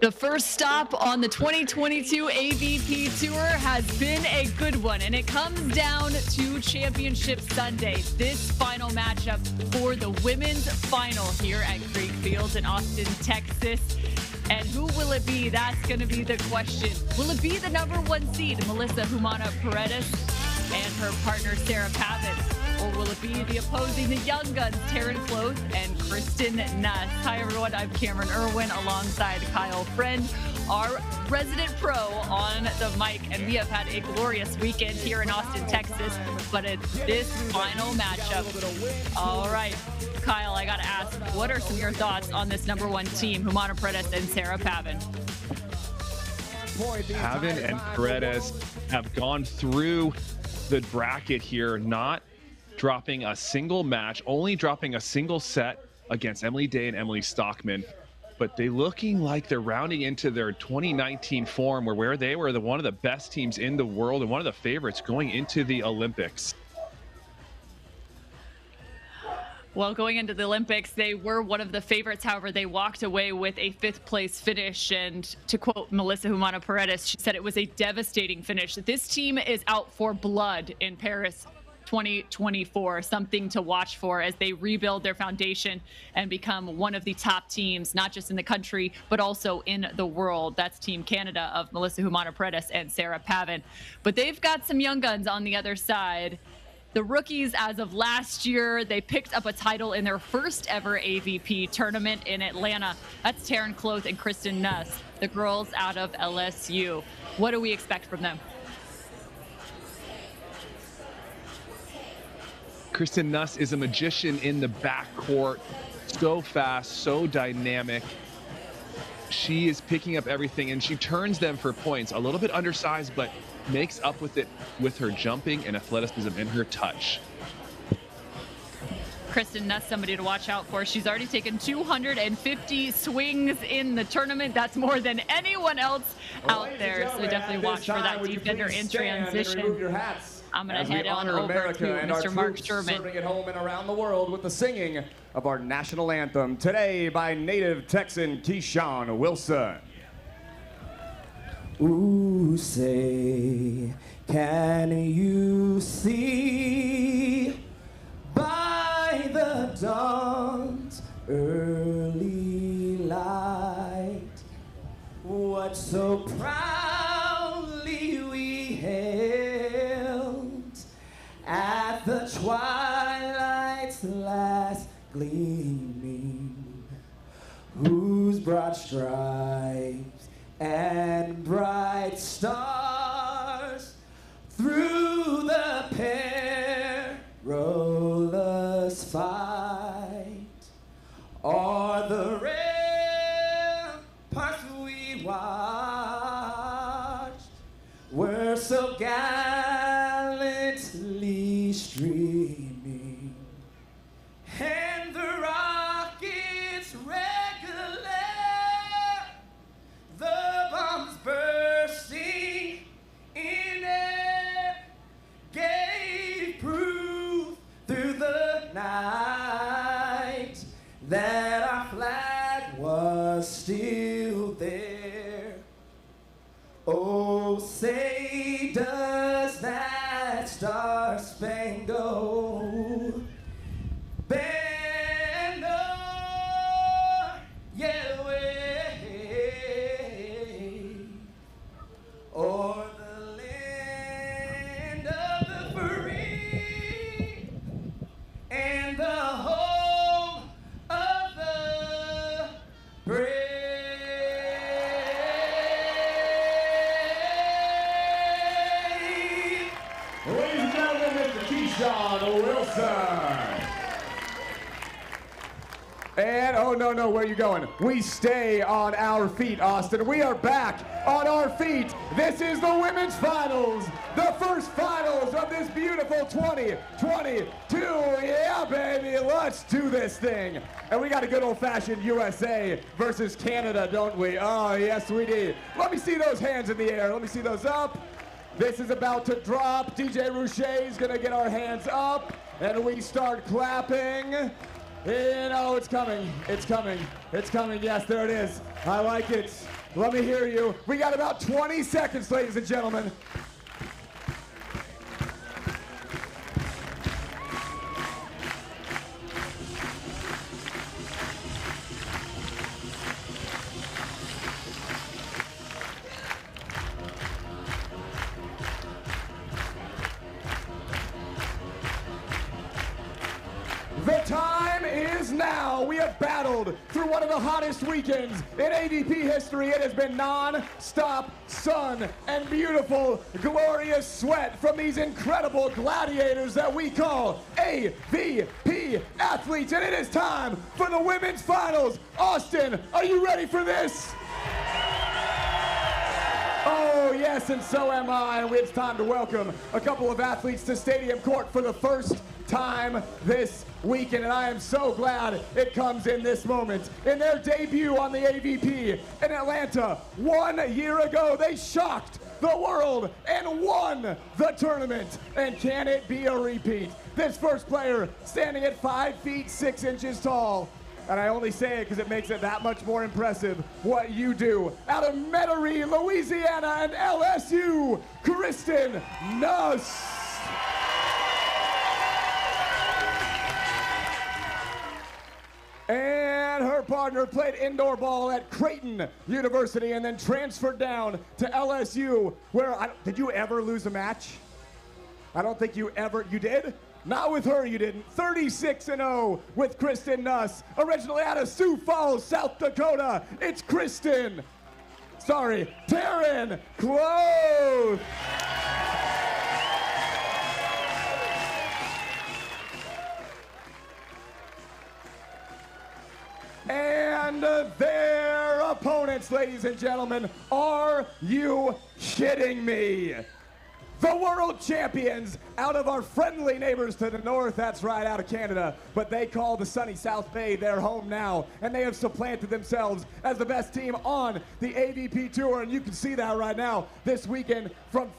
The first stop on the 2022 AVP Tour has been a good one, and it comes down to Championship Sunday. This final matchup for the women's final here at Creek Fields in Austin, Texas. And who will it be? That's going to be the question. Will it be the #1 seed, Melissa Humana-Paredes, and her partner, Sarah Pavan? Or will it be the opposing the young guns, Kloth and Kristen Nuss? Hi, everyone. I'm Cameron Irwin alongside Kyle Friend, our resident pro on the mic. And we have had a glorious weekend here in Austin, Texas. But it's this final matchup. All right, Kyle, I got to ask, what are some of your thoughts on this #1 team, Humana-Paredes and Sarah Pavan? Pavan and Paredes have gone through the bracket here, not dropping a single match, only dropping a single set against Emily Day and Emily Stockman. But they looking like they're rounding into their 2019 form where they were one of the best teams in the world and one of the favorites going into the Olympics. Well, going into the Olympics, they were one of the favorites. However, they walked away with a 5th place finish. And to quote Melissa Humana-Paredes, she said it was a devastating finish. This team is out for blood in Paris 2024, something to watch for as they rebuild their foundation and become one of the top teams, not just in the country, but also in the world. That's Team Canada of Melissa Humana-Paredes and Sarah Pavan. But they've got some young guns on the other side. The rookies, as of last year, they picked up a title in their first ever AVP tournament in Atlanta. That's Kloth and Kristen Nuss, the girls out of LSU. What do we expect from them? Kristen Nuss is a magician in the backcourt, so fast, so dynamic. She is picking up everything and she turns them for points. A little bit undersized, but makes up with it with her jumping and athleticism and her touch. Kristen Nuss, somebody to watch out for. She's already taken 250 swings in the tournament. That's more than anyone else out there. So definitely watch for that defender in transition. I'm going to head on over America to and Mr. our Mark troops Sherman. serving at home and around the world with the singing of our national anthem, today by native Texan Keyshawn Wilson. Ooh, say, can you see by the dawn's early light what so proudly we hailed at the twilight's last gleaming, whose broad stripes and bright stars through the perilous fight are the ramparts we watched were so gallantly streaming, and the rockets regular, the bombs bursting in air, gave proof through the night that our flag was still there. Oh, say does that star-spangled banner yet wave o'er the land of the free and the home of the brave. Ladies and gentlemen, Mr. Keyshawn Wilson. And, oh, no, where are you going? We stay on our feet, Austin. We are back on our feet. This is the women's finals, the first finals of this beautiful 2022. Yeah, baby, let's do this thing. And we got a good old-fashioned USA versus Canada, don't we? Oh, yes, we do. Let me see those hands in the air. Let me see those up. This is about to drop. DJ Rouchet is going to get our hands up, and we start clapping. You know, it's coming. It's coming. It's coming. Yes, there it is. I like it. Let me hear you. We got about 20 seconds, ladies and gentlemen. The time is now. We have battled through one of the hottest weekends in AVP history. It has been non-stop sun and beautiful, glorious sweat from these incredible gladiators that we call AVP athletes. And it is time for the women's finals. Austin, are you ready for this? Oh, yes, and so am I. And it's time to welcome a couple of athletes to Stadium Court for the first time this weekend, and I am so glad it comes in this moment. In their debut on the AVP in Atlanta 1 year ago, they shocked the world and won the tournament. And can it be a repeat? This first player standing at 5 feet 6 inches tall. And I only say it because it makes it that much more impressive what you do. Out of Metairie, Louisiana, and LSU, Kristen Nuss. And her partner played indoor ball at Creighton University and then transferred down to LSU, where, did you ever lose a match? I don't think you did? Not with her, you didn't. 36-0 with Kristen Nuss. Originally out of Sioux Falls, South Dakota, it's Taryn Kloth. And their opponents, ladies and gentlemen, are you kidding me? The world champions out of our friendly neighbors to the north, that's right, out of Canada, but they call the sunny South Bay their home now, and they have supplanted themselves as the best team on the AVP Tour, and you can see that right now this weekend from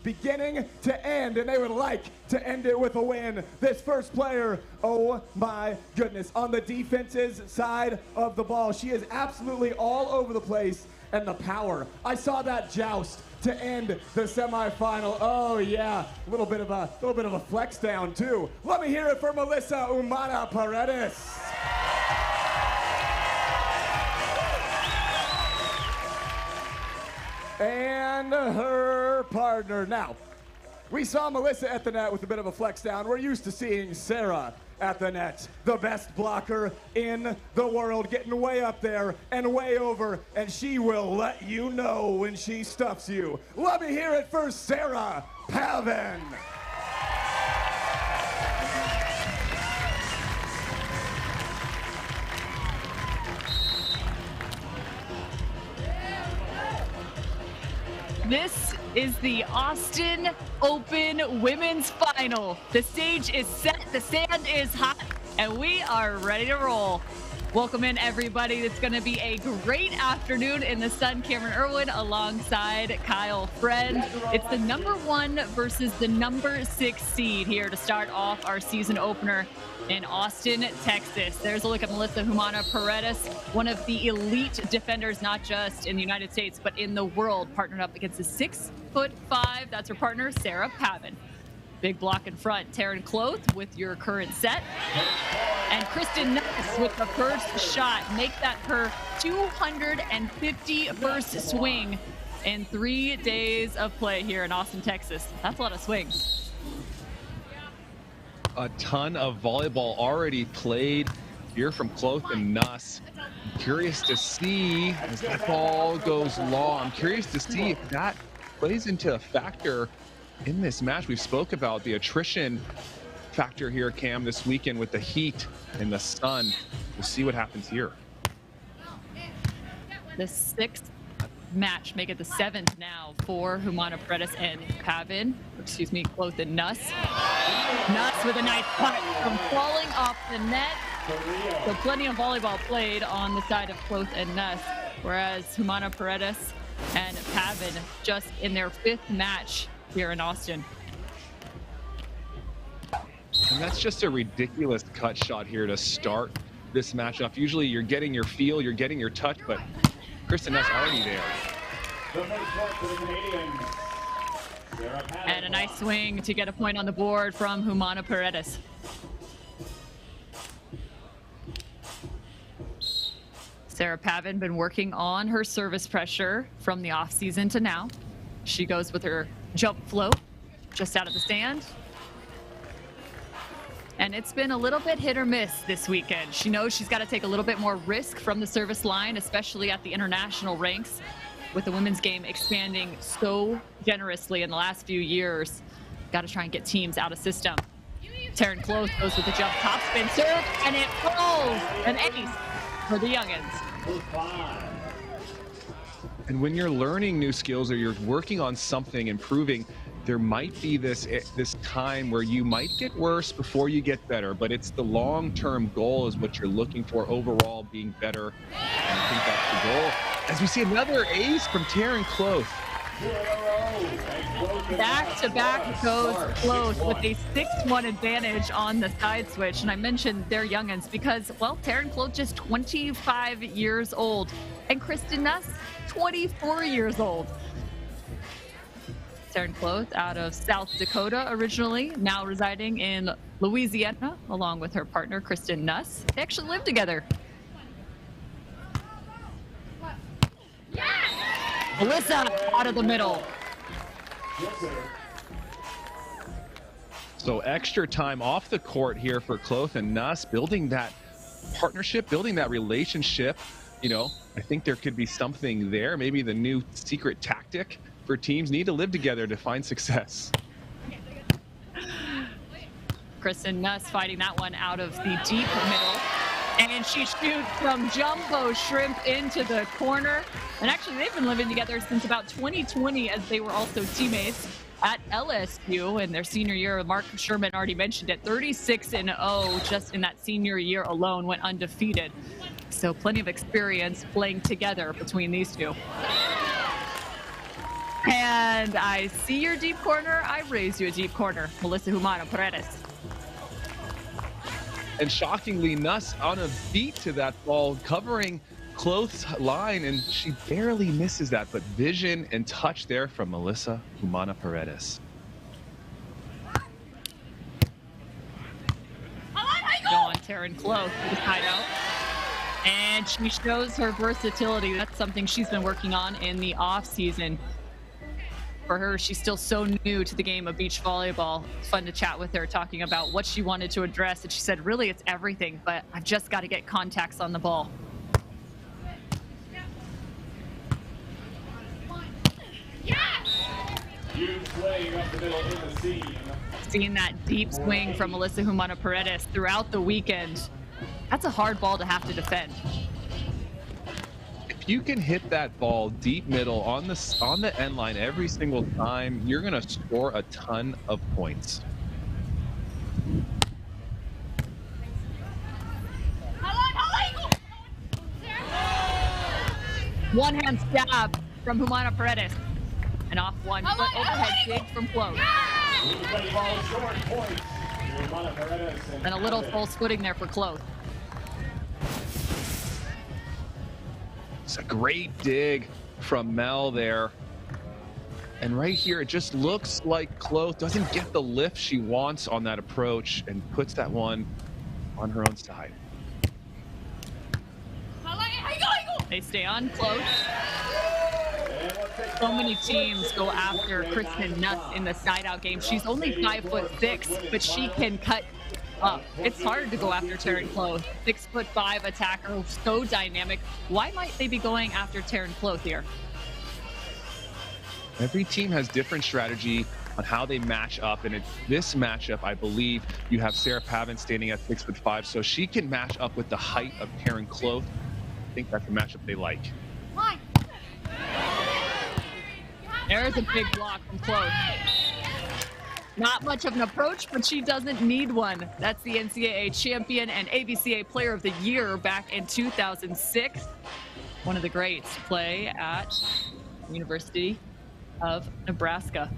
beginning to end, and they would like to end it with a win. This first player, oh my goodness, on the defense's side of the ball, she is absolutely all over the place, and the power. I saw that joust to end the semifinal. Oh yeah, a little bit of a flex down too. Let me hear it for Melissa Humana-Paredes. And her partner. Now, we saw Melissa at the net with a bit of a flex down. We're used to seeing Sarah at the net, the best blocker in the world, getting way up there and way over, and she will let you know when she stuffs you. Let me hear it for Sarah Pavan. This is the Austin Open Women's Final. The stage is set, the sand is hot, and we are ready to roll. Welcome in, everybody. It's going to be a great afternoon in the sun. Cameron Irwin alongside Kyle Friend. It's the #1 versus the #6 seed here to start off our season opener in Austin, Texas. There's a look at Melissa Humana-Paredes, one of the elite defenders, not just in the United States, but in the world, partnered up against the 6'5". That's her partner, Sarah Pavan. Big block in front, Taryn Kloth with your current set. And Kristen Nuss with the first shot. Make that her 251st swing in 3 days of play here in Austin, Texas. That's a lot of swings. A ton of volleyball already played here from Kloth and Nuss. I'm curious to see, as that ball goes long, I'm curious to see if that plays into a factor in this match. We've spoke about the attrition factor here, Cam, this weekend with the heat and the sun. We'll see what happens here. The 6th match, make it the 7th now for Humana-Paredes and Pavan. Excuse me, Kloth and Nuss. Nuss with a nice putt from falling off the net. So plenty of volleyball played on the side of Kloth and Nuss, whereas Humana-Paredes and Pavan just in their 5th match here in Austin. And that's just a ridiculous cut shot here to start this matchup. Usually you're getting your feel, you're getting your touch, but Kristen Nuss already there. The first point for the Canadians. Sarah Pavan. And a nice swing to get a point on the board from Humana-Paredes. Sarah Pavan been working on her service pressure from the offseason to now. She goes with her jump float just out of the stand. And it's been a little bit hit or miss this weekend. She knows she's got to take a little bit more risk from the service line, especially at the international ranks, with the women's game expanding so generously in the last few years. Got to try and get teams out of system. Taryn Kloth goes with the jump top spin serve, and it falls. An ace for the youngins. And when you're learning new skills or you're working on something, improving, there might be this time where you might get worse before you get better, but it's the long-term goal is what you're looking for overall, being better. And I think that's the goal. As we see another ace from Taryn Kloth. Back-to-back goes Kloth with a 6-1 advantage on the side switch. And I mentioned they're youngins because, well, Taryn Kloth just 25 years old. And Kristen Nuss, 24 years old. Taryn Kloth out of South Dakota originally, now residing in Louisiana, along with her partner, Kristen Nuss. They actually live together. Melissa out of the middle. So extra time off the court here for Kloth and Nuss, building that partnership, building that relationship. You know, I think there could be something there. Maybe the new secret tactic for teams need to live together to find success. Kristen Nuss fighting that one out of the deep middle. And she shoots from jumbo shrimp into the corner. And actually, they've been living together since about 2020 as they were also teammates at LSU in their senior year. Mark Sherman already mentioned it, 36-0 just in that senior year alone, went undefeated. So plenty of experience playing together between these two. And I see your deep corner. I raise you a deep corner. Melissa Humana-Paredes. And shockingly, Nuss on a beat to that ball, covering Kloth's line, and she barely misses that. But vision and touch there from Melissa Humana-Paredes. Go on Taryn Kloth with the hideout. And she shows her versatility. That's something she's been working on in the off season. For her, she's still so new to the game of beach volleyball. It's fun to chat with her, talking about what she wanted to address. And she said, really, it's everything, but I've just got to get contacts on the ball. Seeing that deep swing from Melissa Humana-Paredes throughout the weekend. That's a hard ball to have to defend. If you can hit that ball deep middle on the end line every single time, you're going to score a ton of points. One hand stab from Humana-Paredes. And off 1 foot overhead dig from Kloth. And a little false footing there for Kloth. It's a great dig from Mel there. And right here, it just looks like Kloth doesn't get the lift she wants on that approach and puts that one on her own side. They stay on Kloth. So many teams go after Kristen Nuss in the side-out game. She's only 5'6", but she can cut up. It's hard to go after Taryn Kloth. 6'5" attacker, so dynamic. Why might they be going after Taryn Kloth here? Every team has different strategy on how they match up, and in this matchup, I believe you have Sarah Pavan standing at 6'5", so she can match up with the height of Taryn Kloth. I think that's a matchup they like. There's a big block from Kloth. Not much of an approach, but she doesn't need one. That's the NCAA champion and AVCA Player of the Year back in 2006. One of the greats to play at University of Nebraska.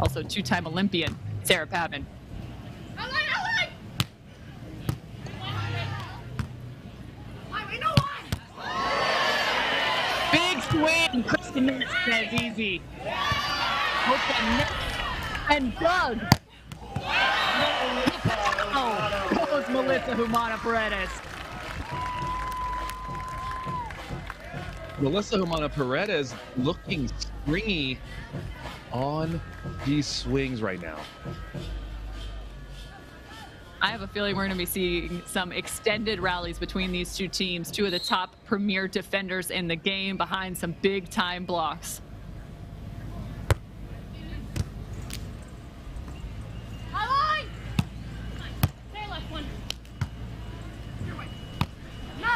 Also two-time Olympian, Sarah Pavan. swing. Kristen Nuss says easy. And Doug. Oh, goes Melissa Humana-Paredes. Melissa Humana-Paredes looking springy on these swings right now. I have a feeling we're going to be seeing some extended rallies between these two teams, two of the top premier defenders in the game behind some big time blocks.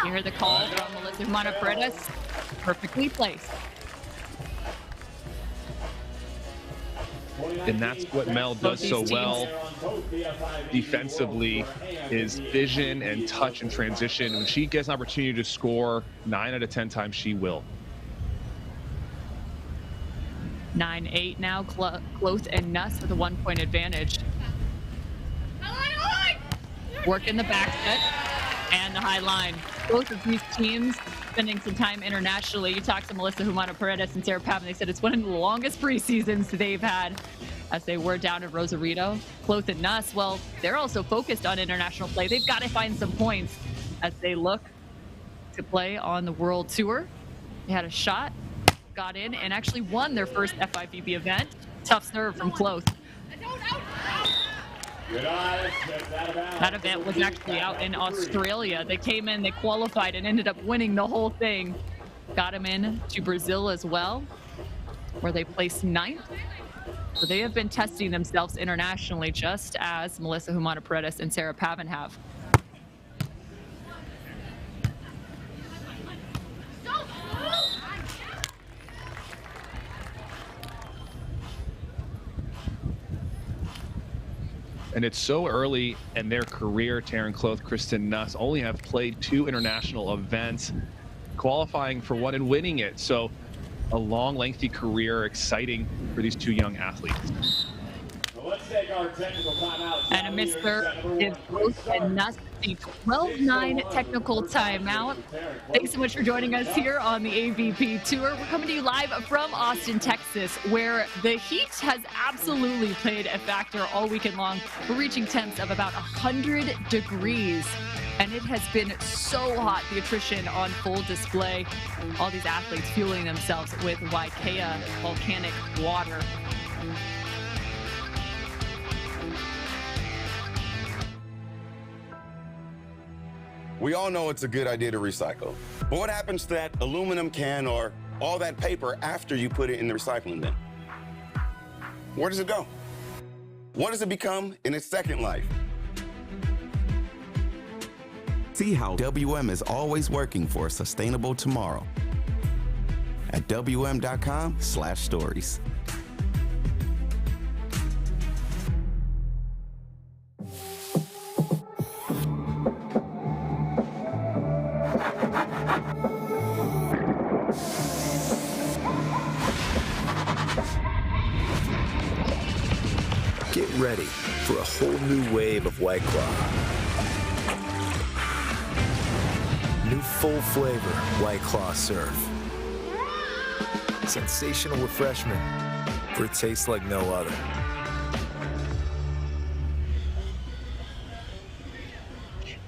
You hear the call from Melissa Humana-Paredes, perfectly placed. And that's what Mel does so well defensively, is vision and touch and transition. When she gets an opportunity to score, 9 out of 10 times she will. 9-8 now, Kloth and Nuss with a 1-point advantage. Work in the back set and the high line. Both of these teams spending some time internationally. You talked to Melissa Humana-Paredes and Sarah Pavan. They said it's one of the longest preseasons they've had as they were down in Rosarito. Kloth and Nuss, well, they're also focused on international play. They've got to find some points as they look to play on the World Tour. They had a shot, got in, and actually won their first FIVB event. Tough serve from Kloth. That event was actually out in Australia. They came in, they qualified, and ended up winning the whole thing. Got them in to Brazil as well, where they placed 9th. So they have been testing themselves internationally, just as Melissa Humana-Paredes and Sarah Pavan have. And it's so early in their career. Taryn Kloth, Kristen Nuss only have played 2 international events, qualifying for one and winning it. So a long, lengthy career, exciting for these 2 young athletes. Let's take our technical timeout. And a mister is Kloth and Nuss, the 12-9 technical timeout. Thanks so much for joining us here on the AVP Tour. We're coming to you live from Austin, Texas, where the heat has absolutely played a factor all weekend long. We're reaching temps of about 100 degrees, and it has been so hot. The attrition on full display. All these athletes fueling themselves with Waikea volcanic water. We all know it's a good idea to recycle. But what happens to that aluminum can or all that paper after you put it in the recycling bin? Where does it go? What does it become in its second life? See how WM is always working for a sustainable tomorrow at WM.com/stories. Get ready for a whole new wave of White Claw. New full flavor White Claw Surf. Sensational refreshment for a taste like no other.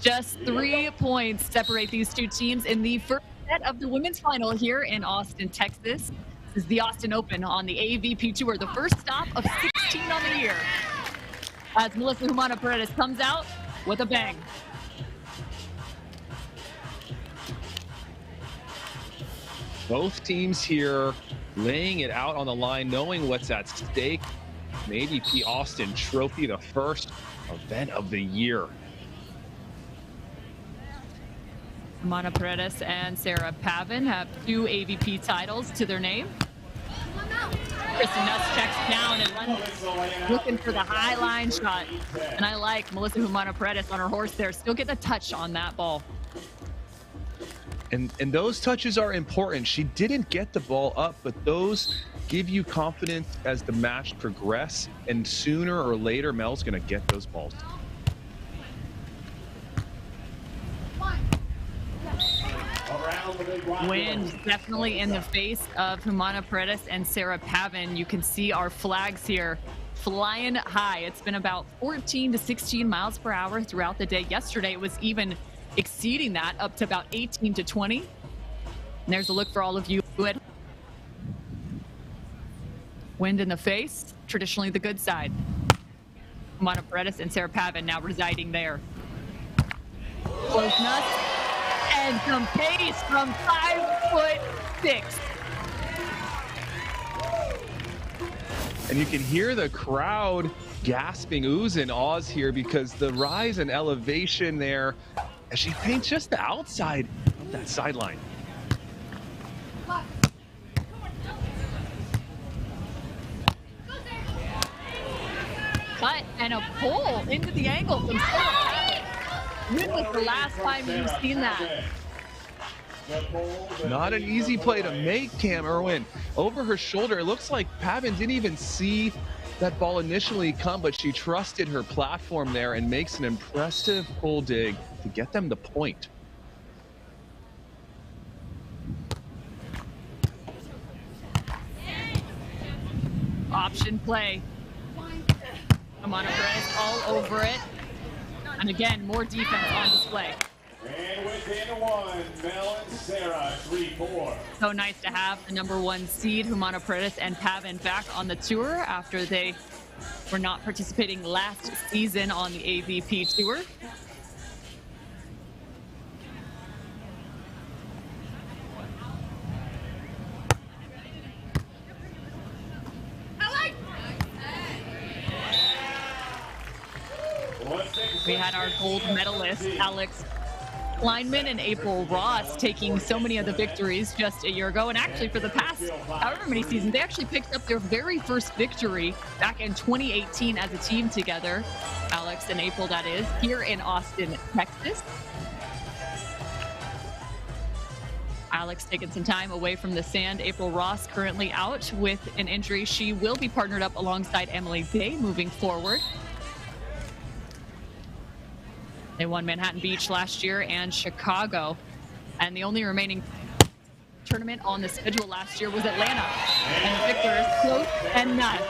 Just 3 points separate these 2 teams in the first set of the women's final here in Austin, Texas. This is the Austin Open on the AVP Tour, the first stop of 16 on the year. As Melissa Humana-Paredes comes out with a bang. Both teams here laying it out on the line, knowing what's at stake. An AVP Austin trophy, the first event of the year. Humana-Paredes and Sarah Pavan have 2 AVP titles to their name. Kristen Nuss checks down and runs, looking for the high line shot. And I like Melissa Humana-Paredes on her horse there. Still get the touch on that ball. And those touches are important. She didn't get the ball up, but those give you confidence as the match progresses. And sooner or later, Mel's going to get those balls. Around Wind definitely in the face of Humana-Paredes and Sarah Pavan. You can see our flags here flying high. It's been about 14 to 16 miles per hour throughout the day. Yesterday, it was even exceeding that, up to about 18 to 20. And there's a look for all of you. Wind in the face, traditionally the good side. Humana-Paredes and Sarah Pavan now residing there. Kloth Nuss and some pace from 5'6". And you can hear the crowd gasping, oohs and ahs here because the rise in elevation there as she paints just the outside of that sideline. Cut and a pull into the angle from Sarah Pavan. When was the last time you've seen that? Not an easy play to make, Cam Irwin. Over her shoulder, it looks like Pavan didn't even see that ball initially come, but she trusted her platform there and makes an impressive pull dig to get them the point. Option play. Humana-Paredes all over it. And again, more defense on display. And within one, Mel and Sarah, 3-4. So nice to have the #1 seed, Humana-Paredes and Pavan, back on the tour after they were not participating last season on the AVP tour. We had our gold medalist, Alex Kleinman and April Ross, taking so many of the victories just a year ago. And actually for the past however many seasons, they actually picked up their very first victory back in 2018 as a team together. Alex and April, that is, here in Austin, Texas. Alex taking some time away from the sand. April Ross currently out with an injury. She will be partnered up alongside Emily Day moving forward. They won Manhattan Beach last year and Chicago. And the only remaining tournament on the schedule last year was Atlanta. And the victors, Kloth and Nuss.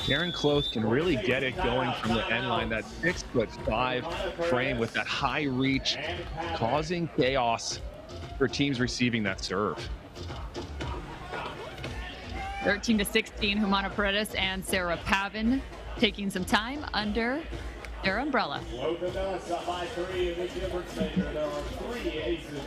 Karen Kloth can really get it going from the end line, that 6'5" frame with that high reach, causing chaos for teams receiving that serve. 13 to 16, Humana-Paredes and Sarah Pavan taking some time under their umbrella.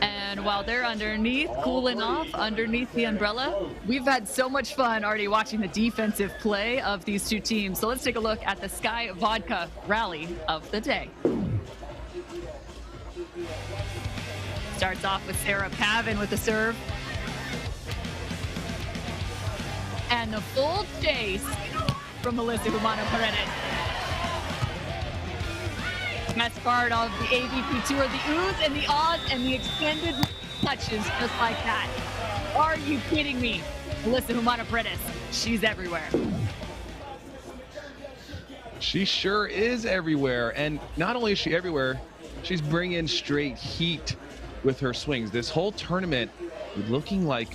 And while they're underneath, cooling off underneath the umbrella, we've had so much fun already watching the defensive play of these two teams. So let's take a look at the Sky Vodka rally of the day. Starts off with Sarah Pavan with the serve. And the full chase from Melissa Humana-Paredes. Best part of the AVP tour, the oohs and the ahs and the extended touches just like that. Are you kidding me? Melissa Humana-Paredes, she's everywhere. She sure is everywhere. And not only is she everywhere, she's bringing straight heat with her swings. This whole tournament looking like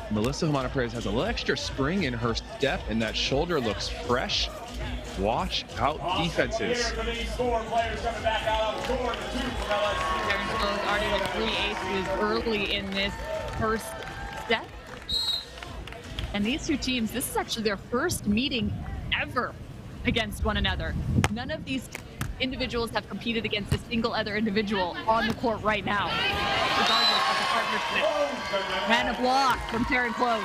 Melissa Humana-Paredes has a little extra spring in her step, and that shoulder looks fresh. Watch out defenses. Karen Kloth already with 3 aces early in this first set. And these two teams, this is actually their first meeting ever against one another. None of these individuals have competed against a single other individual on the court right now, regardless of the partnership. And a block from Karen Kloth.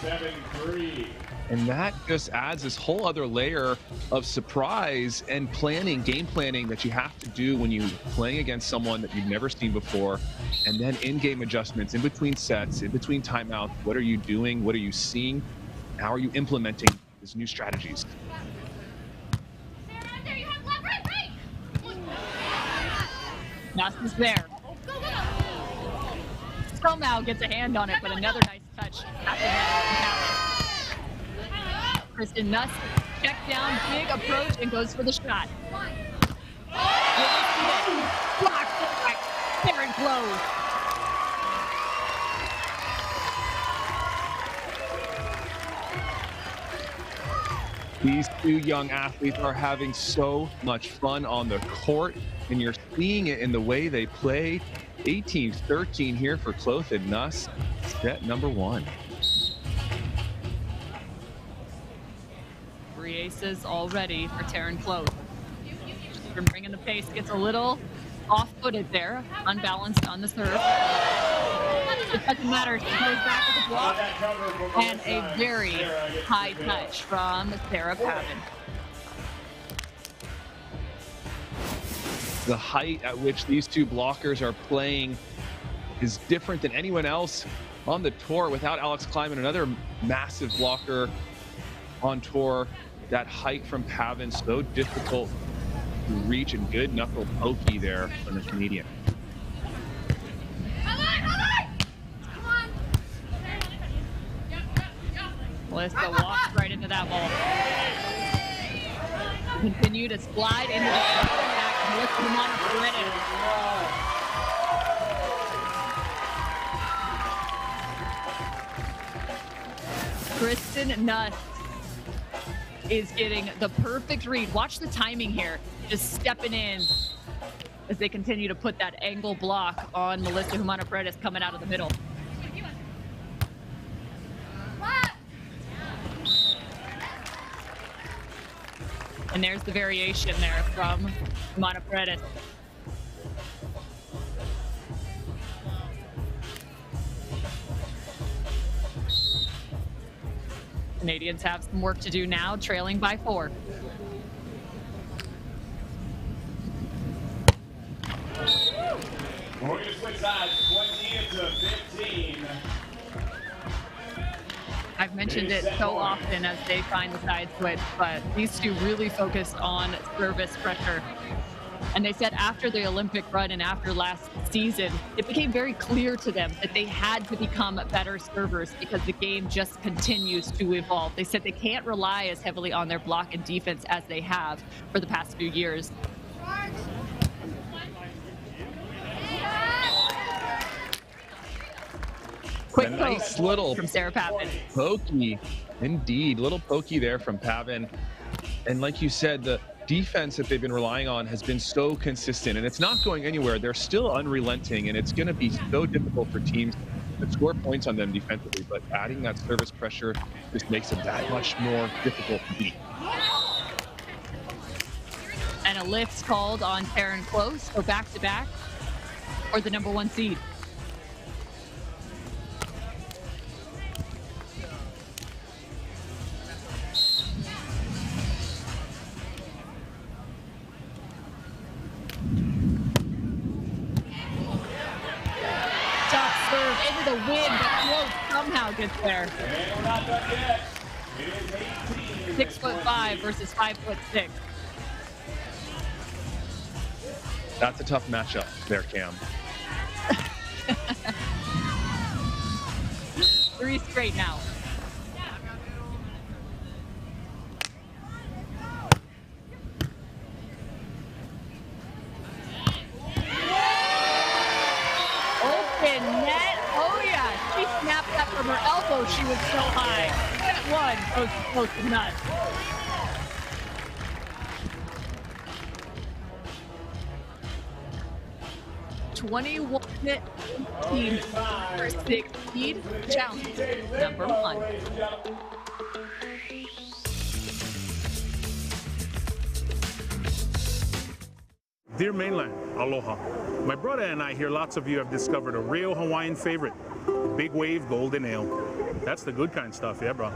7-3. And that just adds this whole other layer of surprise and planning, game planning that you have to do when you're playing against someone that you've never seen before. And then in-game adjustments, in between sets, in between timeouts. What are you doing? What are you seeing? How are you implementing these new strategies? Nuss is there. Somehow gets a hand on it, but another nice touch at the net. Kristen Nuss, check down, big approach, and goes for the shot. Kloth. These two young athletes are having so much fun on the court, and you're seeing it in the way they play. 18-13 here for Kloth and Nuss, set number 1. 3 aces already for Taryn Kloth. From bringing the pace, gets a little off-footed there, unbalanced on the serve. It doesn't matter, she goes back to the block, and a very high touch from Sarah Pavan. The height at which these two blockers are playing is different than anyone else on the tour. Without Alex Kleiman, another massive blocker on tour. That height from Pavan, so difficult to reach, and good knuckle pokey there from the Canadian. Melissa walks right into that ball. Continue to slide into the back. Melissa Humana-Paredes. Kristen Nuss is getting the perfect read. Watch the timing here. Just stepping in as they continue to put that angle block on Melissa Humana-Paredes coming out of the middle. And there's the variation there from Humana-Paredes. Canadians have some work to do now, trailing by 4. We're going to switch sides, 20-15. I've mentioned it so often as they find the side switch, but these two really focused on service pressure. And they said after the Olympic run and after last season, it became very clear to them that they had to become better servers because the game just continues to evolve. They said they can't rely as heavily on their block and defense as they have for the past few years. Quick nice little from Sarah Pavan. Pokey, indeed, little pokey there from Pavan. And like you said, the defense that they've been relying on has been so consistent, and it's not going anywhere. They're still unrelenting, and it's going to be so difficult for teams to score points on them defensively, but adding that service pressure just makes it that much more difficult to beat. And a lift called on Taryn Kloth, so back-to-back for the #1 seed. Into the wind, but Kloth somehow gets there. And we're not done yet. It is 6'5" versus 5'6". That's a tough matchup there, Cam. 3 straight now. Open net. Oh yeah, she snapped that from her elbow. She was so high. That one goes close to Nuss. Team for 6 seed challenge #1. Dear Mainland, aloha. My brother and I hear lots of you have discovered a real Hawaiian favorite, Big Wave Golden Ale. That's the good kind of stuff, yeah, bro.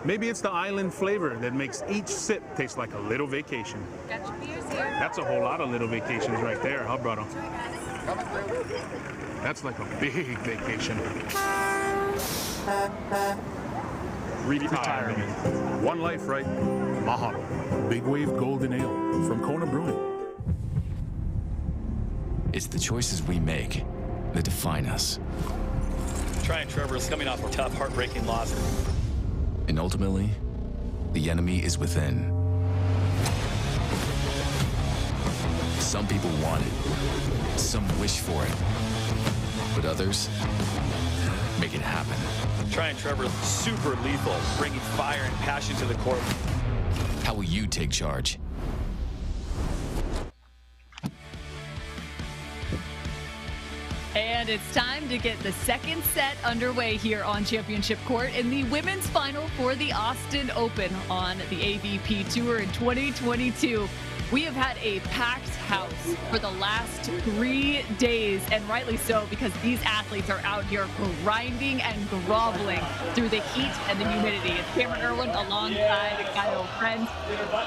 Maybe it's the island flavor that makes each sip taste like a little vacation. That's a whole lot of little vacations right there, huh, brother? That's like a big vacation. Retirement. One life, right? Mahalo. Big Wave Golden Ale from Kona Brewing. It's the choices we make that define us. Tryon Trevor is coming off a tough, heartbreaking loss. And ultimately, the enemy is within. Some people want it. Some wish for it. But others make it happen. Try and Trevor, super lethal, bringing fire and passion to the court. How will you take charge? And it's time to get the second set underway here on Championship Court in the women's final for the Austin Open on the AVP Tour in 2022. We have had a packed house for the last 3 days, and rightly so, because these athletes are out here grinding and groveling through the heat and the humidity. It's Cameron Irwin alongside Kyle Friends,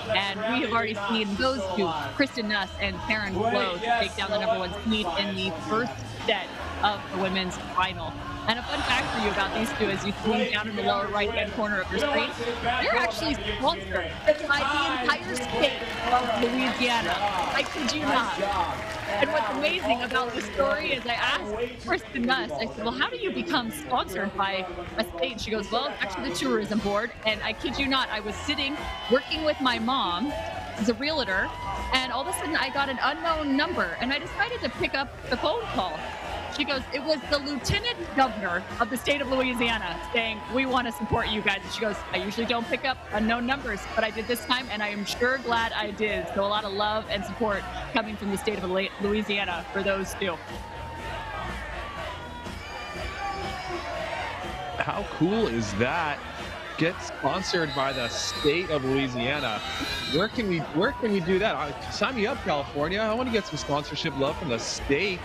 and we have already seen those two, Kristen Nuss and Taryn Kloth, take down the #1 seed in the first set of the women's final. And a fun fact for you about these two, as you see down in the lower right-hand corner of your screen, they're actually sponsored by the entire state of Louisiana. I kid you not. And what's amazing about this story is I asked Kristen Nuss, I said, well, how do you become sponsored by a state? She goes, well, it's actually the tourism board. And I kid you not, I was sitting working with my mom, who's a realtor, and all of a sudden I got an unknown number, and I decided to pick up the phone call. She goes, it was the lieutenant governor of the state of Louisiana saying, we want to support you guys. And she goes, I usually don't pick up unknown numbers, but I did this time, and I am sure glad I did. So a lot of love and support coming from the state of Louisiana for those two. How cool is that? Get sponsored by the state of Louisiana. Where can we do that? Sign me up, California. I want to get some sponsorship love from the state.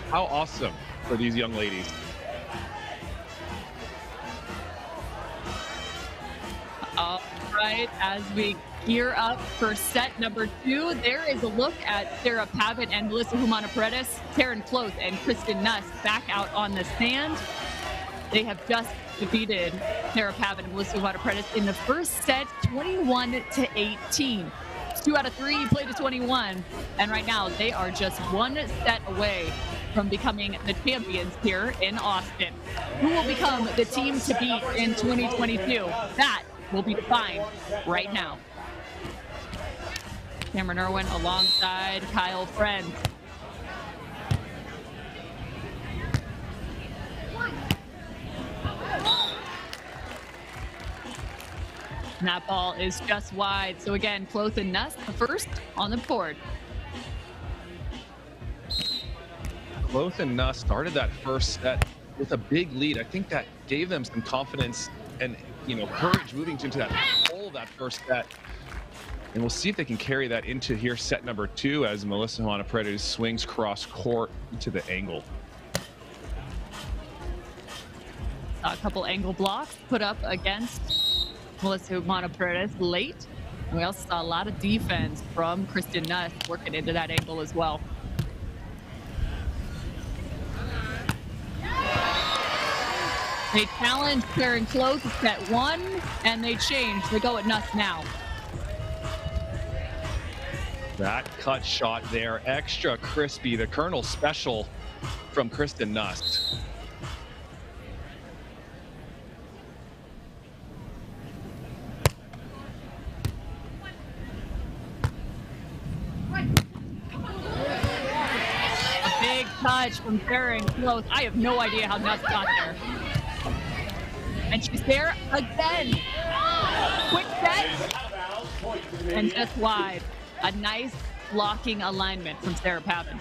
How awesome for these young ladies. All right, as we gear up for set #2, there is a look at Sarah Pavan and Melissa Humana-Paredes, Taryn Kloth and Kristen Nuss back out on the sand. They have just defeated Sarah Pavan and Melissa Humana-Paredes in the first set, 21-18. 2 out of 3 played to 21, and right now they are just 1 set away from becoming the champions here in Austin. Who will become the team to beat in 2022? That will be defined right now. Cameron Irwin alongside Kyle Friend. And that ball is just wide. So again, Kloth and Nuss first on the board. Kloth and Nuss started that first set with a big lead. I think that gave them some confidence and, courage moving into that whole that first set. And we'll see if they can carry that into here set #2 as Melissa Humana-Paredes swings cross court into the angle. A couple angle blocks put up against Melissa Humana-Paredes late. And we also saw a lot of defense from Kristen Nuss working into that angle as well. They challenge Taryn Kloth at set 1, and they change. They go at Nuss now. That cut shot there, extra crispy, the Colonel special from Kristen Nuss. A big touch from Taryn Kloth. I have no idea how Nuss got there. And she's there again. Quick set. And just wide. A nice blocking alignment from Sarah Pavan.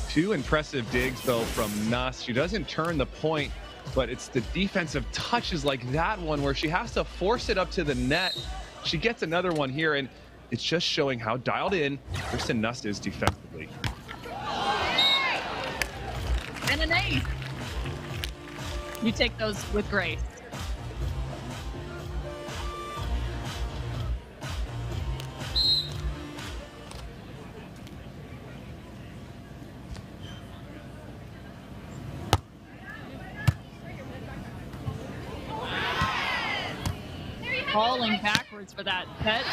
2 impressive digs, though, from Nuss. She doesn't turn the point, but it's the defensive touches like that one where she has to force it up to the net. She gets another one here, and it's just showing how dialed in Kristen Nuss is defensively. And an ace. You take those with grace. Falling backwards for that set.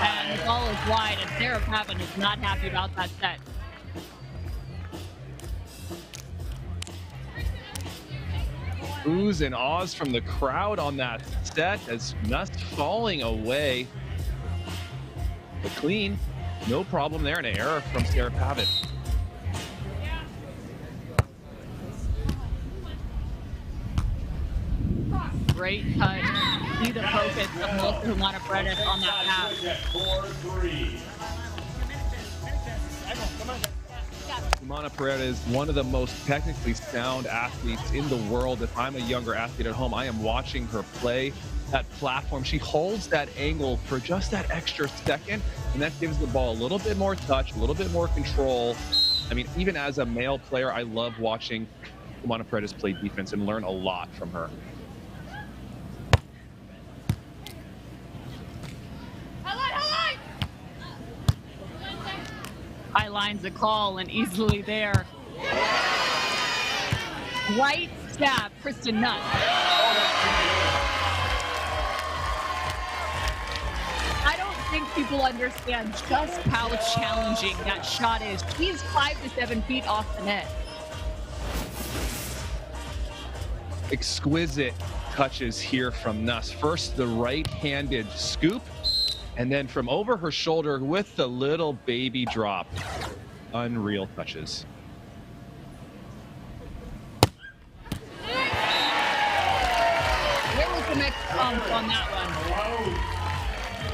And the ball is wide, and Sarah Pavan is not happy about that set. Oohs and ahs from the crowd on that set as Nuss falling away. But clean, no problem there, and an error from Sarah Pavan. Great touch. See the focus of Humana-Paredes on that pass. Humana-Paredes, one of the most technically sound athletes in the world. If I'm a younger athlete at home, I am watching her play that platform. She holds that angle for just that extra second, and that gives the ball a little bit more touch, a little bit more control. I mean, even as a male player, I love watching Humana-Paredes play defense and learn a lot from her. High lines a call and easily there. Right stab, Kristen Nuss. I don't think people understand just how challenging that shot is. She's 5 to 7 feet off the net. Exquisite touches here from Nuss. First, the right-handed scoop, and then from over her shoulder with the little baby drop. Unreal touches. Where was the next bump on that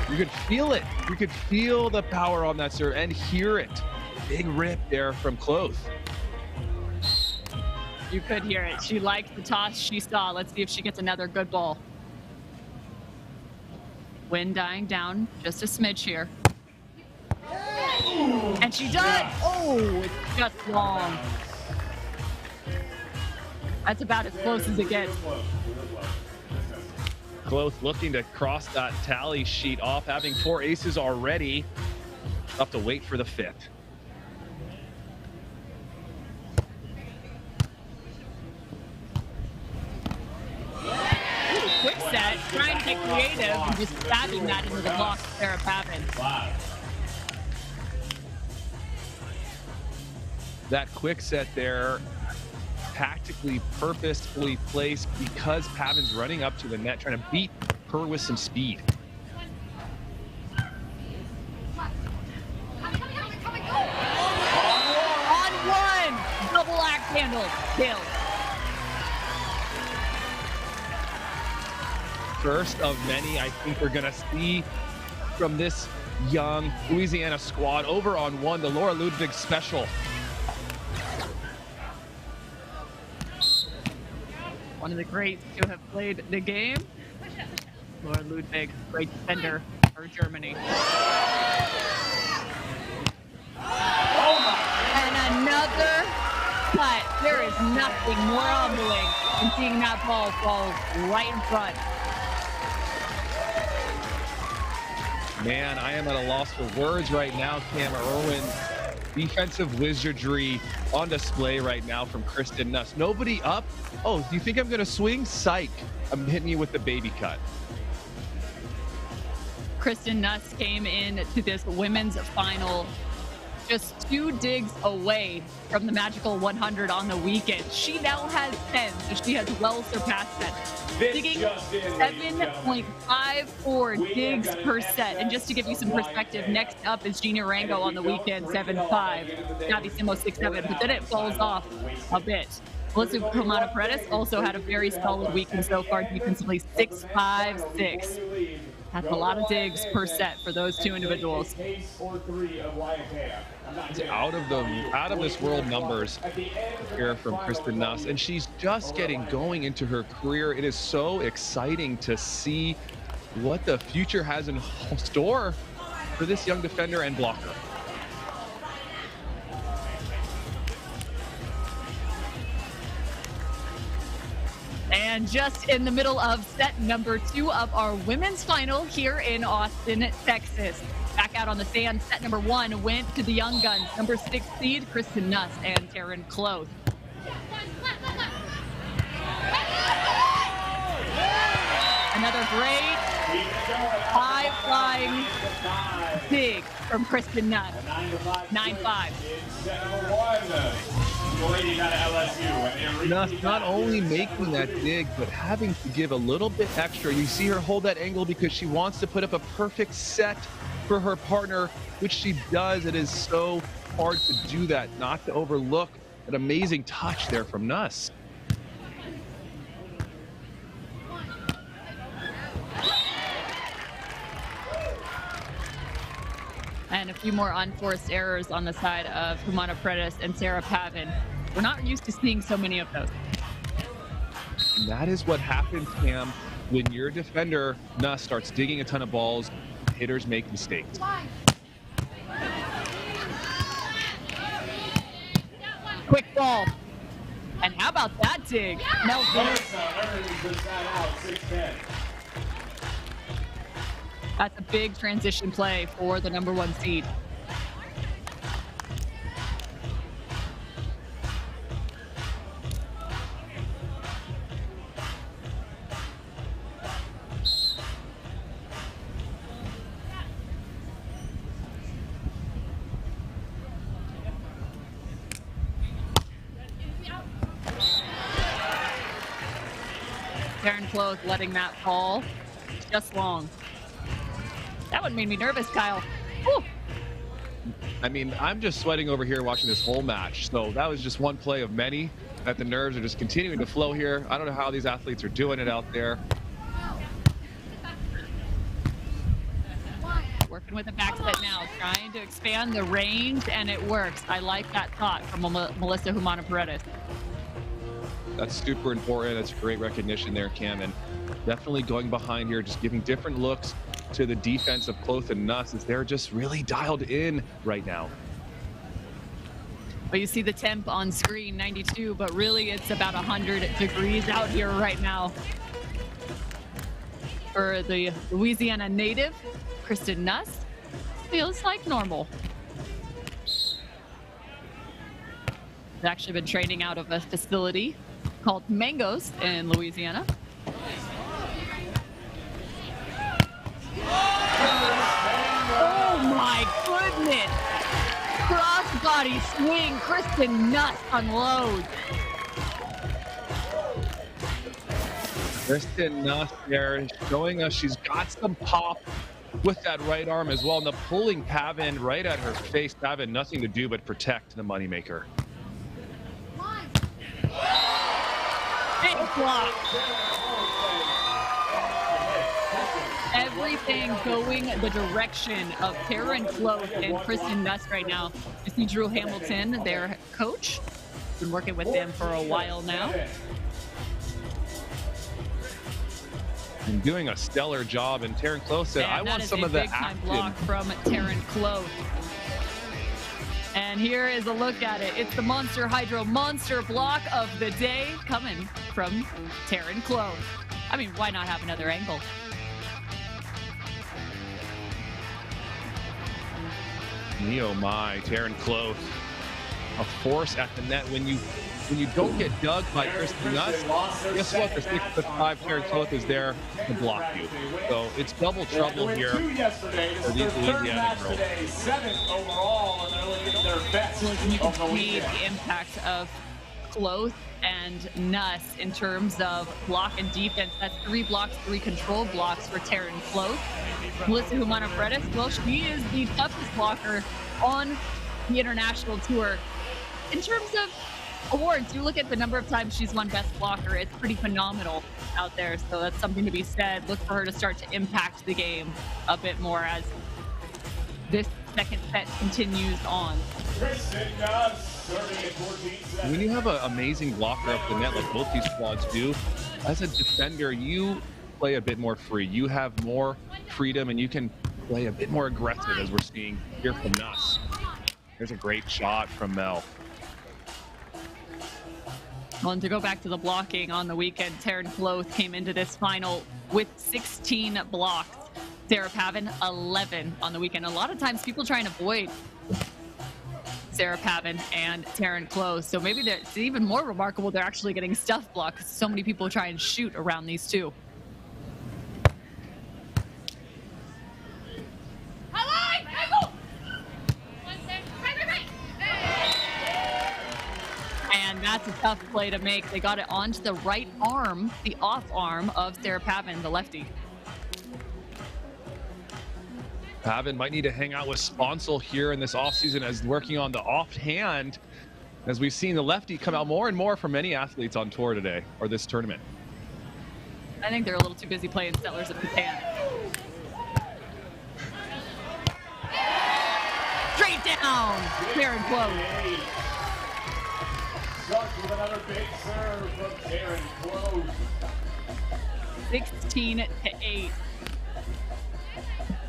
one? You could feel it. You could feel the power on that serve and hear it. Big rip there from Kloth. You could hear it. She liked the toss she saw. Let's see if she gets another good ball. Wind dying down just a smidge here. And she does. Oh, it's just long. That's about as close as it gets. Kloth looking to cross that tally sheet off, having 4 aces already. Have to wait for the 5th. Quick set, trying to get creative and just stabbing that into the block of Sarah Pavan. That quick set there, tactically, purposefully placed because Pavan's running up to the net, trying to beat her with some speed. On one, double axe handle, kill. First of many I think we're gonna see from this young Louisiana squad. Over on one, the Laura Ludwig special. One of the greats to have played the game. Laura Ludwig, great defender for Germany. And another cut. There is nothing more humbling than seeing that ball fall right in front. Man, I am at a loss for words right now, Cam Irwin. Defensive wizardry on display right now from Kristen Nuss. Nobody up. Oh, do you think I'm gonna swing? Psych. I'm hitting you with the baby cut. Kristen Nuss came in to this women's final just 2 digs away from the magical 100 on the weekend. She now has 10, so she has well surpassed that. Digging 7.54 digs per set. And just to give you some perspective, next up is Gina Rango on the weekend, 7.5. Gabby Simo, 6.7, but then it falls off a bit. Melissa Humana-Paredes also had a very solid weekend so far defensively, 6.56. That's a lot of digs per set for those 2 individuals. It's out of this world numbers here from Kristen Nuss, and she's just getting going into her career. It is so exciting to see what the future has in store for this young defender and blocker. And just in the middle of set number 2 of our women's final here in Austin, Texas. Back out on the sand, set number 1 went to the young guns, number 6 seed, Kristen Nuss and Taryn Kloth. Another great high-flying dig from Kristen Nuss, 9-5. Nuss not only making that dig, but having to give a little bit extra. You see her hold that angle because she wants to put up a perfect set for her partner, which she does. It is so hard to do that, not to overlook an amazing touch there from Nuss. And a few more unforced errors on the side of Humana-Paredes and Sarah Pavan. We're not used to seeing so many of those. And that is what happens, Cam, when your defender, Nuss, starts digging a ton of balls. Hitters make mistakes. Quick ball. And how about that dig? Nelson. That's a big transition play for the #1 seed. Kloth letting that fall just long. That one made me nervous, Kyle. Whew. I mean, I'm just sweating over here watching this whole match. So that was just one play of many that the nerves are just continuing to flow here. I don't know how these athletes are doing it out there. Working with the back set now, trying to expand the range, and it works. I like that thought from Melissa Humana-Paredes. That's super important. That's great recognition there, Cam. And definitely going behind here, just giving different looks to the defense of Kloth and Nuss as they're just really dialed in right now. But you see the temp on screen, 92, but really it's about 100 degrees out here right now. For the Louisiana native, Kristen Nuss, feels like normal. She's actually been training out of a facility called Mangoes in Louisiana. Oh my goodness! Cross-body swing, Kristen Nuss unloads. Kristen Nuss there showing us she's got some pop with that right arm as well. And the pulling Pavan right at her face. Pavan nothing to do but protect the moneymaker. Big block. Everything going the direction of Taryn Kloth and Kristen Nuss right now. You see Drew Hamilton, their coach. Been working with them for a while now. And doing a stellar job. And Taryn Kloth said, I want some of the action. Block from Taryn Kloth. And here is a look at it. It's the Monster Hydro monster block of the day coming from Taryn Kloth. I mean, why not have another angle? Oh my, Taryn Kloth, a force at the net. When you don't get dug by Kristen Nuss, guess what? The 6'5" Taryn Kloth is there to block you. So it's double trouble here for these Louisiana girls. Seventh overall, and they're looking at their best. Well, you can see the impact of Kloth and Nuss in terms of block and defense. That's 3 blocks, 3 control blocks for Taryn Kloth. Melissa Humana-Paredes, well, she is the toughest blocker on the international tour. In terms of awards, you look at the number of times she's won best blocker, it's pretty phenomenal out there. So that's something to be said. Look for her to start to impact the game a bit more as this second set continues on. When you have an amazing blocker up the net like both these squads do, as a defender, you play a bit more free. You have more freedom and you can play a bit more aggressive, as we're seeing here from Nuss. There's a great shot from Mel. Well, and to go back to the blocking on the weekend, Taryn Kloth came into this final with 16 blocks. Sarah Pavan, 11 on the weekend. A lot of times people try and avoid Sarah Pavan and Taryn Kloth. So maybe it's even more remarkable they're actually getting stuff blocked because so many people try and shoot around these two. And that's a tough play to make. They got it onto the right arm, the off arm of Sarah Pavan, the lefty. Pavan might need to hang out with Sponsel here in this offseason as working on the offhand, as we've seen the lefty come out more and more for many athletes on tour today, or this tournament. I think they're a little too busy playing Settlers of Catan. Straight down, Karen Kloth. Starts with another big serve from Karen Kloth. 16-8.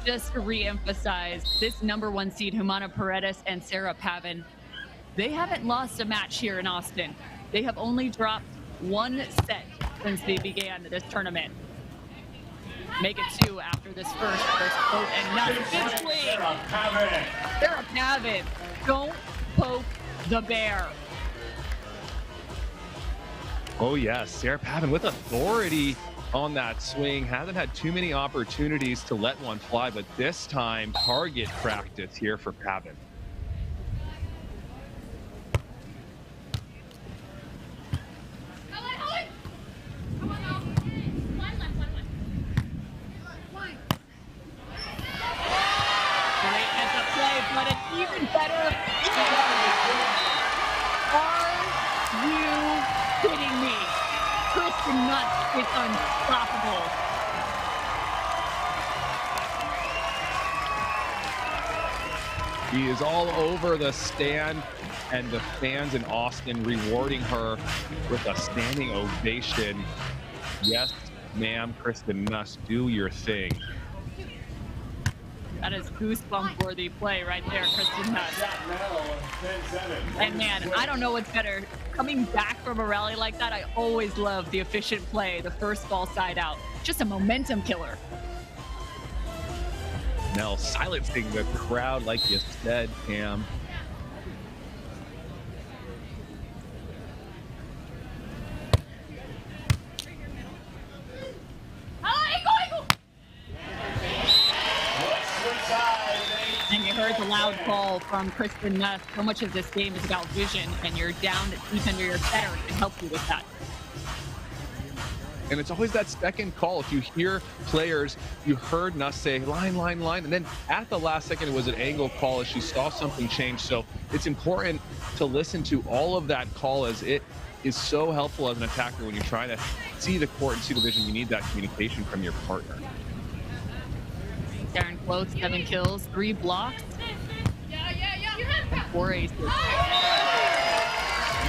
Just to re-emphasize, this #1 seed, Humana-Paredes and Sarah Pavan, they haven't lost a match here in Austin. They have only dropped one set since they began this tournament. Make it 2 after this first Kloth and Nuss. Big swing. Sarah Pavan, don't poke the bear. Oh yes, Sarah Pavan with authority on that swing. Hasn't had too many opportunities to let one fly, but this time target practice here for Pavan. Even better. Are you kidding me? Kristen Nuss is unstoppable. He is all over the stand, and the fans in Austin rewarding her with a standing ovation. Yes, ma'am, Kristen Nuss, do your thing. That is goosebump-worthy play right there, Kristen Nuss. And man, I don't know what's better. Coming back from a rally like that, I always love the efficient play, the first ball side out. Just a momentum killer. Nell silencing the crowd like you said, Cam. And you heard the loud call from Kristen Nuss. So much of this game is about vision, and you're down deep under your setter can help you with that. And it's always that second call. If you hear players, you heard Nuss say line, line, line, and then at the last second it was an angle call as she saw something change. So it's important to listen to all of that call, as it is so helpful as an attacker when you're trying to see the court and see the vision. You need that communication from your partner. Karen Kloth, 7 kills, 3 blocks, 4 aces.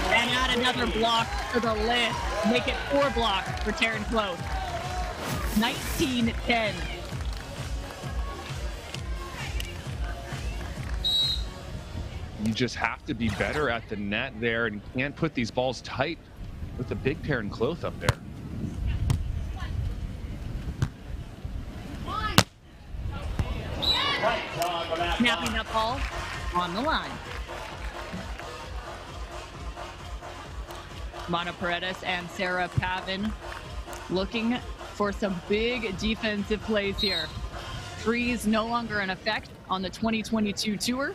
And add another block to the list. Make it 4 blocks for Karen Kloth. 19-10. You just have to be better at the net there, and you can't put these balls tight with the big Karen Kloth up there. Snapping that ball on the line. Humana-Paredes and Sarah Pavan looking for some big defensive plays here. Freeze no longer in effect on the 2022 tour.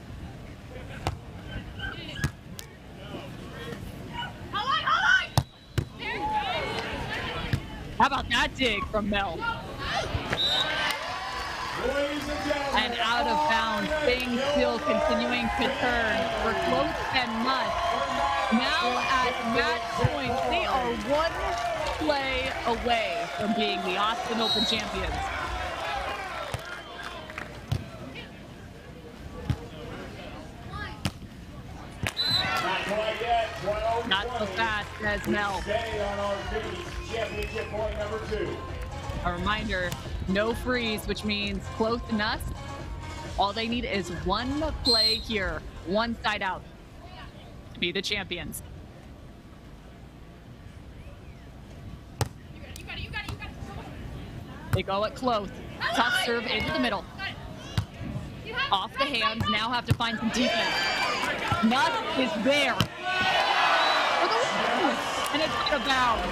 How about that dig from Mel? And out of bounds, things still continuing to turn for Kloth and Nuss. Now at match point, they are 1 play away from being the Austin Open champions. Not so fast, says Mel. A reminder, no freeze, which means Kloth and Nuss, all they need is 1 play here, 1 side out to be the champions. They go at Kloth. Tough serve into the middle. Off the hands, now have to find some defense. Nuss is there. And it's out of bounds.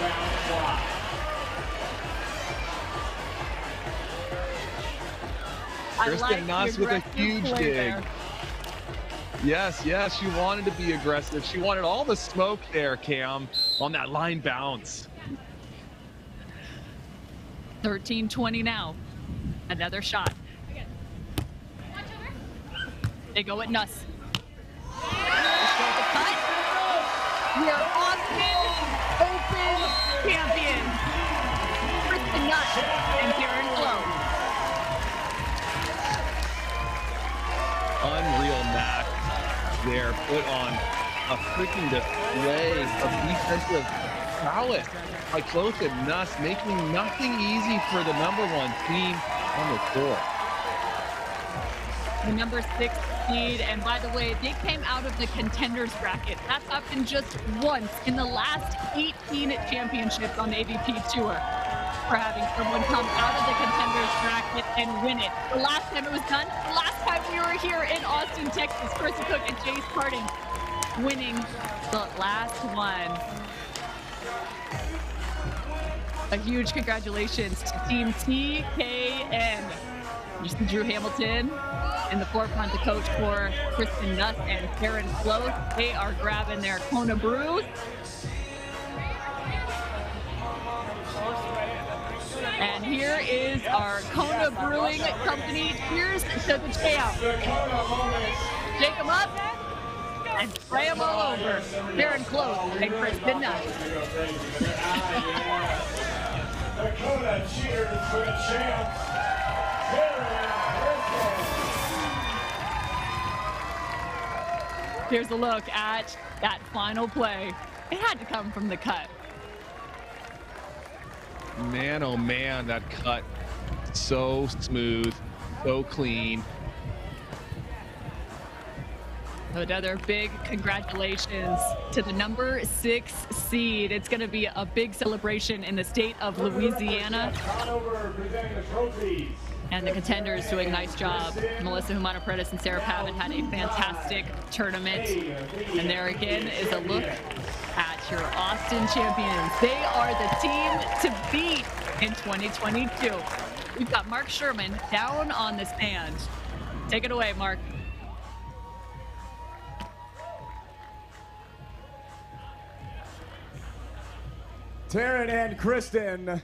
Kristen Nuss with a huge dig. There. Yes, yes, she wanted to be aggressive. She wanted all the smoke there, Cam, on that line bounce. 13-20 now. Another shot. They go at Nuss. The cut. We are Austin Open champions. Kristen Nuss and Karen Kloth. Unreal match there, put on a freaking display of defensive prowess by Kloth and Nuss, making nothing easy for the #1 team on the court. The number 6 seed, and by the way, they came out of the contenders bracket. That's happened just once in the last 18 championships on the AVP Tour, for having someone come out of the contenders bracket and win it. The last time it was done, the last time we were here in Austin, Texas, Kristen Cook and Jace Harding winning the last one. A huge congratulations to Team TKN. You see Drew Hamilton in the forefront, the coach for Kristen Nuss and Karen Kloth. They are grabbing their Kona brews. And here is our Kona Brewing Company. Cheers to the champ. Shake them up and spray them all over. Karen Kloth and Kristen Nuss. The Kona cheers for the champs. Here's a look at that final play. It had to come from the cut. Man, oh man, that cut, so smooth, so clean. Another big congratulations to the number 6 seed. It's going to be a big celebration in the state of Louisiana. And the contenders doing a nice job. Melissa Humana-Paredes and Sarah Pavan had a fantastic tournament. And there again is a look at your Austin champions. They are the team to beat in 2022. We've got Mark Sherman down on the stand. Take it away, Mark. Taryn and Kristen,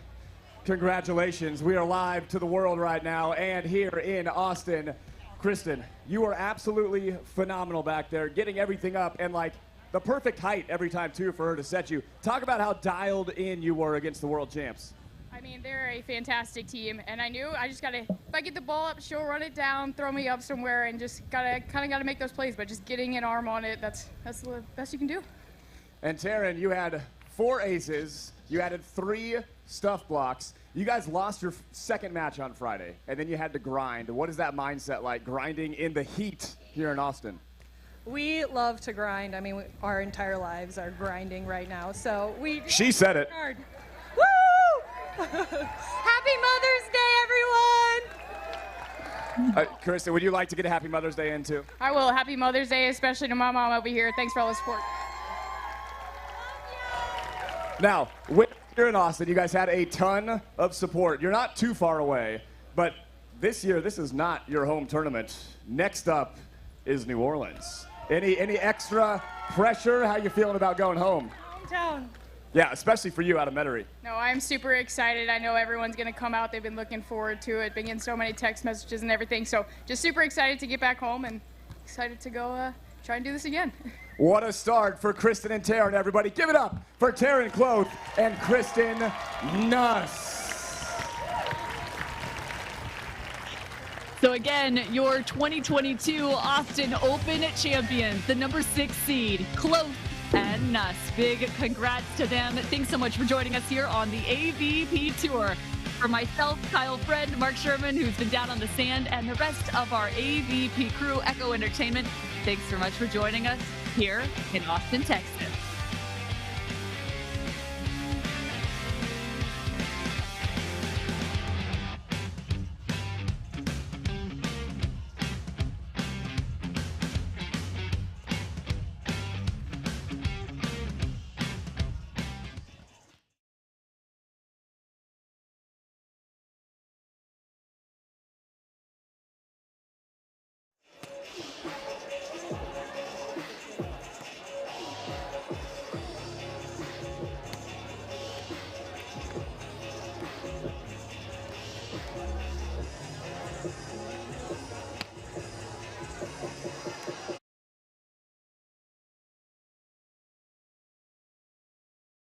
congratulations. We are live to the world right now and here in Austin. Kristen, you are absolutely phenomenal back there, getting everything up and like the perfect height every time too for her to set you. Talk about how dialed in you were against the world champs. I mean, they're a fantastic team, and I knew I just gotta, if I get the ball up, she'll run it down, throw me up somewhere, and just kind of gotta make those plays. But just getting an arm on it, that's the best you can do. And Taryn, you had 4 aces. You added 3 stuff blocks. You guys lost your second match on Friday, and then you had to grind. What is that mindset like, grinding in the heat here in Austin? We love to grind. I mean, our entire lives are grinding right now, so we... She said it. Hard. Woo! Happy Mother's Day, everyone! Kristen, would you like to get a Happy Mother's Day in too? I will. Happy Mother's Day, especially to my mom over here. Thanks for all the support. Now, here in Austin, you guys had a ton of support. You're not too far away, but this year, this is not your home tournament. Next up is New Orleans. Any extra pressure? How you feeling about going home? Hometown. Yeah, especially for you out of Metairie. No, I'm super excited. I know everyone's going to come out. They've been looking forward to it, been getting so many text messages and everything. So just super excited to get back home and excited to go try and do this again. What a start for Kristen and Taryn, everybody. Give it up for Taryn Kloth and Kristen Nuss. So again, your 2022 Austin Open champions, the number 6 seed, Kloth and Nuss. Big congrats to them. Thanks so much for joining us here on the AVP Tour. For myself, Kyle Friend, Mark Sherman, who's been down on the sand, and the rest of our AVP crew, Echo Entertainment, thanks so much for joining us here in Austin, Texas.